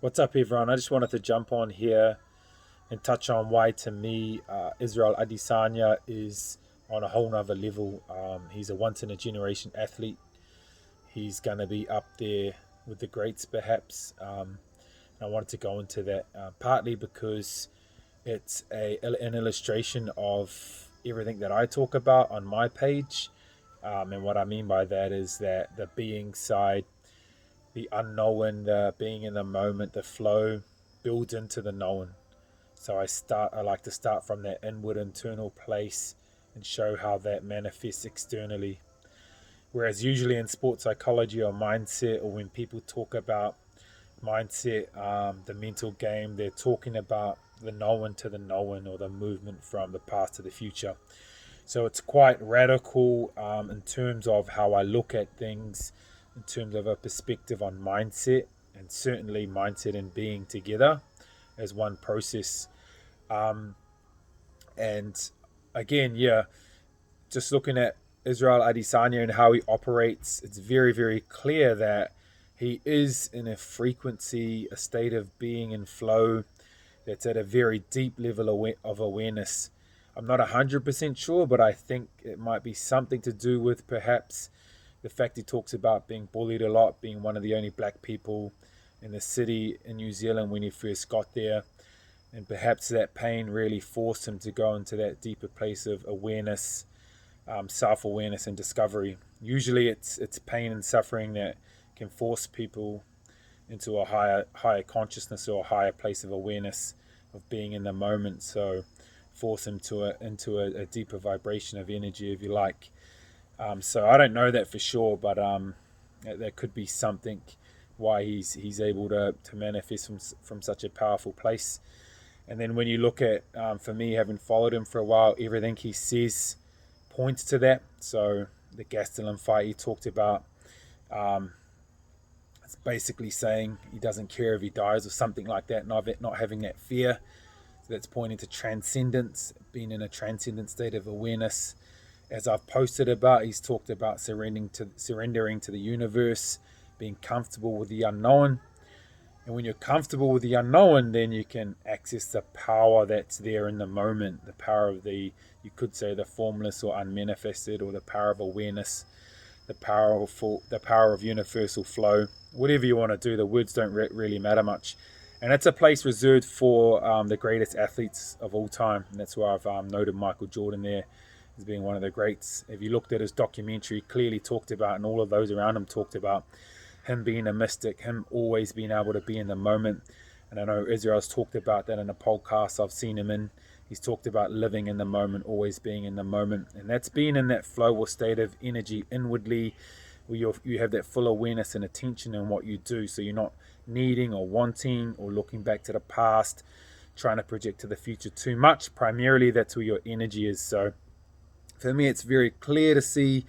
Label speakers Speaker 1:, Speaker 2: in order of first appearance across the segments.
Speaker 1: What's up, everyone? I just wanted to jump on here and touch on why, to me, Israel Adesanya is on a whole nother level. He's a once in a generation athlete. He's going to be up there with the greats, perhaps. I wanted to go into that partly because it's an illustration of everything that I talk about on my page. And what I mean by that is that the being side, the unknown, the being in the moment, the flow builds into the known. So I like to start from that inward internal place and show how that manifests externally. Whereas usually in sports psychology or mindset, or when people talk about mindset, the mental game, they're talking about the known to the known, or the movement from the past to the future. So it's quite radical in terms of how I look at things, in terms of a perspective on mindset, and certainly mindset and being together as one process. Um, and again, yeah, just looking at Israel Adesanya and how he operates, it's very, very clear that he is in a frequency, a state of being in flow that's at a very deep level of awareness. I'm not 100% sure, but I think it might be something to do with perhaps the fact he talks about being bullied a lot, being one of the only black people in the city in New Zealand when he first got there. And perhaps that pain really forced him to go into that deeper place of awareness, self-awareness and discovery. Usually it's pain and suffering that can force people into a higher consciousness, or a higher place of awareness of being in the moment. So force him into a deeper vibration of energy, if you like. So I don't know that for sure, but that could be something why he's able to manifest from such a powerful place. And then when you look at, for me, having followed him for a while, everything he says points to that. So the Gastelum fight he talked about, um, it's basically saying he doesn't care if he dies or something like that, not having that fear. So that's pointing to transcendence, being in a transcendent state of awareness. As I've posted about, he's talked about surrendering to the universe, being comfortable with the unknown. And when you're comfortable with the unknown, then you can access the power that's there in the moment, the power of you could say the formless or unmanifested, or the power of awareness, the power of universal flow. Whatever you want to do, the words don't really matter much. And it's a place reserved for the greatest athletes of all time. And that's why I've noted Michael Jordan there as being one of the greats. If you looked at his documentary, clearly talked about, and all of those around him talked about, him being a mystic, him always being able to be in the moment. And I know Israel's talked about that in a podcast I've seen him in. He's talked about living in the moment, always being in the moment. And that's being in that flow or state of energy inwardly, where you have that full awareness and attention in what you do. So you're not needing or wanting or looking back to the past, trying to project to the future too much. Primarily, that's where your energy is. So for me, it's very clear to see,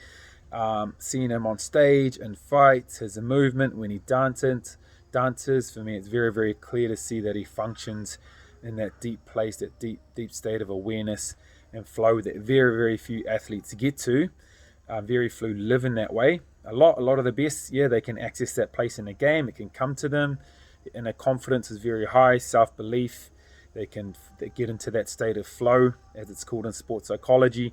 Speaker 1: seeing him on stage and fights, his movement when he dances. For me, it's very, very clear to see that he functions in that deep place, that deep state of awareness and flow that very, very few athletes get to. Very few live in that way. A lot of the best, yeah, they can access that place in the game. It can come to them, and their confidence is very high, self-belief. They get into that state of flow, as it's called in sports psychology.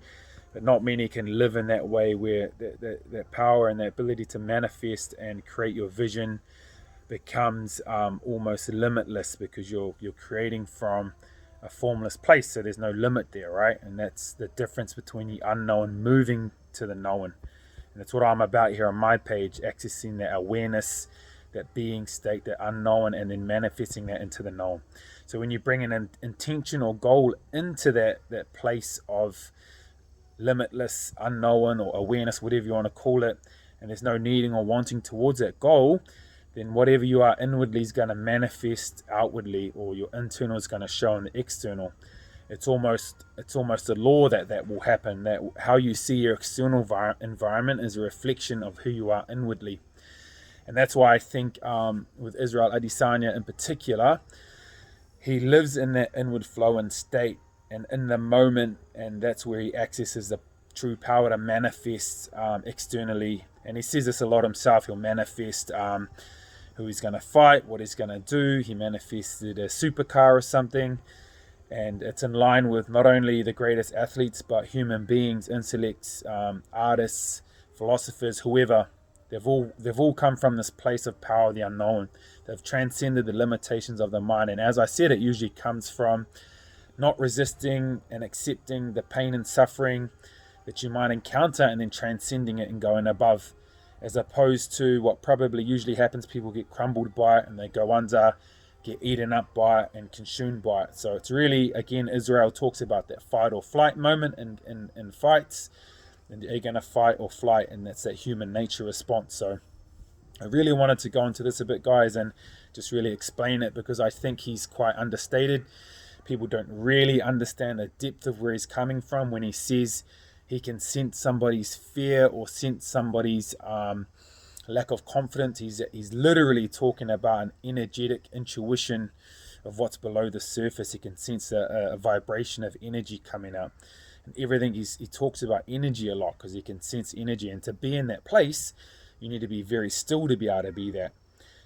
Speaker 1: But not many can live in that way, where that power and that ability to manifest and create your vision becomes almost limitless, because you're creating from a formless place, so there's no limit there, right? And that's the difference between the unknown moving to the known. And that's what I'm about here on my page, accessing that awareness, that being state, that unknown, and then manifesting that into the known. So when you bring an intention or goal into that place of limitless, unknown, or awareness, whatever you want to call it, and there's no needing or wanting towards that goal, then whatever you are inwardly is going to manifest outwardly, or your internal is going to show in the external. It's almost a law that will happen, that how you see your external environment is a reflection of who you are inwardly. And that's why I think, with Israel Adesanya in particular, he lives in that inward flow and state, and in the moment, and that's where he accesses the true power to manifest externally. And he says this a lot himself. He'll manifest who he's going to fight, what he's going to do. He manifested a supercar or something. And it's in line with not only the greatest athletes, but human beings, intellects, artists, philosophers, whoever. They've all come from this place of power, the unknown. They've transcended the limitations of the mind. And as I said, it usually comes from not resisting and accepting the pain and suffering that you might encounter, and then transcending it and going above, as opposed to what probably usually happens. People get crumbled by it and they go under, get eaten up by it and consumed by it. So it's really, again, Israel talks about that fight or flight moment in fights, and you're going to fight or flight, and that's that human nature response. So I really wanted to go into this a bit, guys, and just really explain it, because I think he's quite understated. People don't really understand the depth of where he's coming from when he says he can sense somebody's fear or sense somebody's lack of confidence. He's literally talking about an energetic intuition of what's below the surface. He can sense a vibration of energy coming up. And everything, he talks about energy a lot, because he can sense energy. And to be in that place, you need to be very still to be able to be that.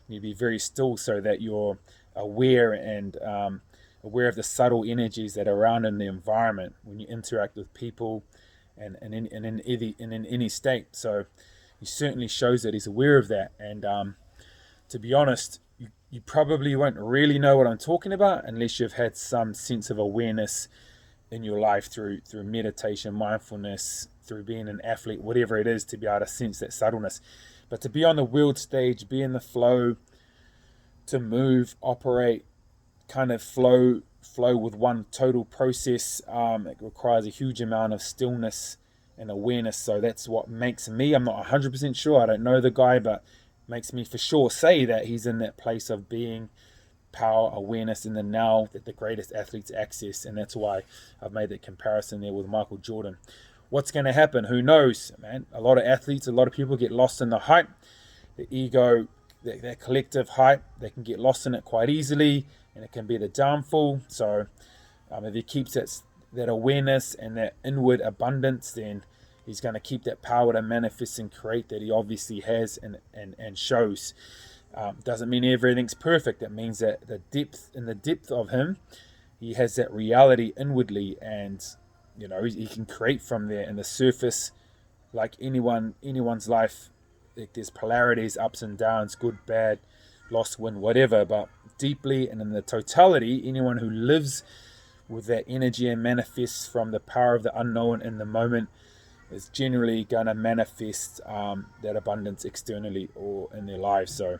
Speaker 1: You need to be very still so that you're aware and aware of the subtle energies that are around in the environment when you interact with people and in any state. So he certainly shows that he's aware of that. And to be honest, you probably won't really know what I'm talking about unless you've had some sense of awareness in your life through meditation, mindfulness, through being an athlete, whatever it is, to be able to sense that subtleness. But to be on the world stage, be in the flow, to move, operate, kind of flow with one total process, it requires a huge amount of stillness and awareness. So that's what makes me, I'm not 100% sure, I don't know the guy, but makes me for sure say that he's in that place of being, power, awareness in the now that the greatest athletes access. And that's why I've made that comparison there with Michael Jordan. What's going to happen? Who knows, man? A lot of athletes, a lot of people get lost in the hype, the ego, that collective hype. They can get lost in it quite easily, and it can be the downfall. So if he keeps that awareness and that inward abundance, then he's going to keep that power to manifest and create that he obviously has and shows. Doesn't mean everything's perfect. It means that in the depth of him, he has that reality inwardly, and he can create from there. In the surface, like anyone's life, there's polarities, ups and downs, good, bad, lost, win, whatever. But deeply and in the totality, anyone who lives with that energy and manifests from the power of the unknown in the moment is generally going to manifest that abundance externally or in their lives. So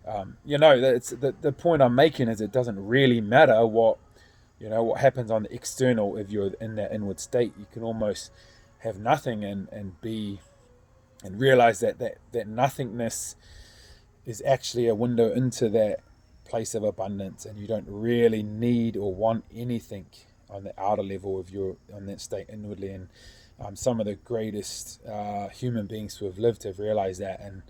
Speaker 1: that's the point I'm making, is it doesn't really matter what happens on the external. If you're in that inward state, you can almost have nothing and be and realize that nothingness is actually a window into that place of abundance, and you don't really need or want anything on the outer level if you're on that state inwardly. And some of the greatest human beings who have lived have realized that. And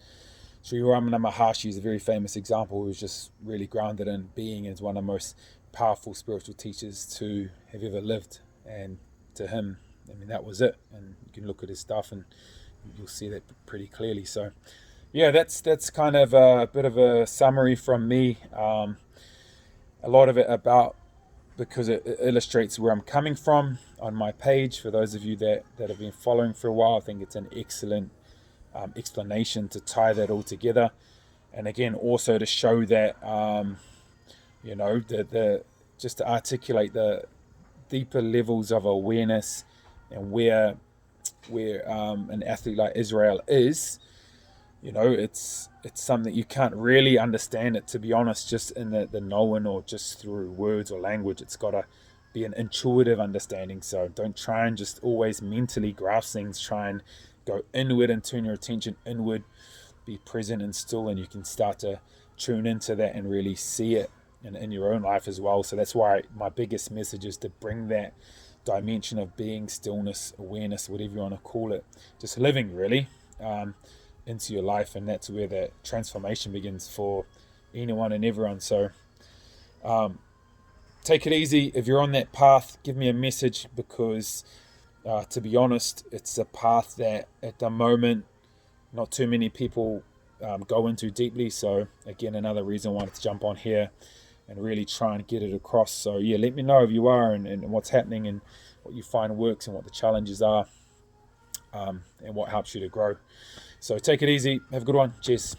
Speaker 1: Sri Ramana Maharshi is a very famous example, who's just really grounded in being, and is one of the most powerful spiritual teachers to have ever lived. And to him, I mean, that was it. And you can look at his stuff and you'll see that pretty clearly. So yeah, that's kind of a bit of a summary from me. A lot of it because it illustrates where I'm coming from on my page. For those of you that have been following for a while, I think it's an excellent explanation to tie that all together. And again, also to show that, just to articulate the deeper levels of awareness and where an athlete like Israel is. It's something you can't really understand it, to be honest, just in the knowing or just through words or language. It's got to be an intuitive understanding. So don't try and just always mentally grasp things. Try and go inward and turn your attention inward. Be present and still, and you can start to tune into that and really see it in your own life as well. So that's why my biggest message is to bring that dimension of being, stillness, awareness, whatever you want to call it, just living really, into your life. And that's where that transformation begins for anyone and everyone. So take it easy. If you're on that path, give me a message, because to be honest, it's a path that at the moment not too many people go into deeply. So again, another reason I wanted to jump on here and really try and get it across. So yeah, let me know if you are and what's happening and what you find works and what the challenges are, and what helps you to grow. So take it easy. Have a good one. Cheers.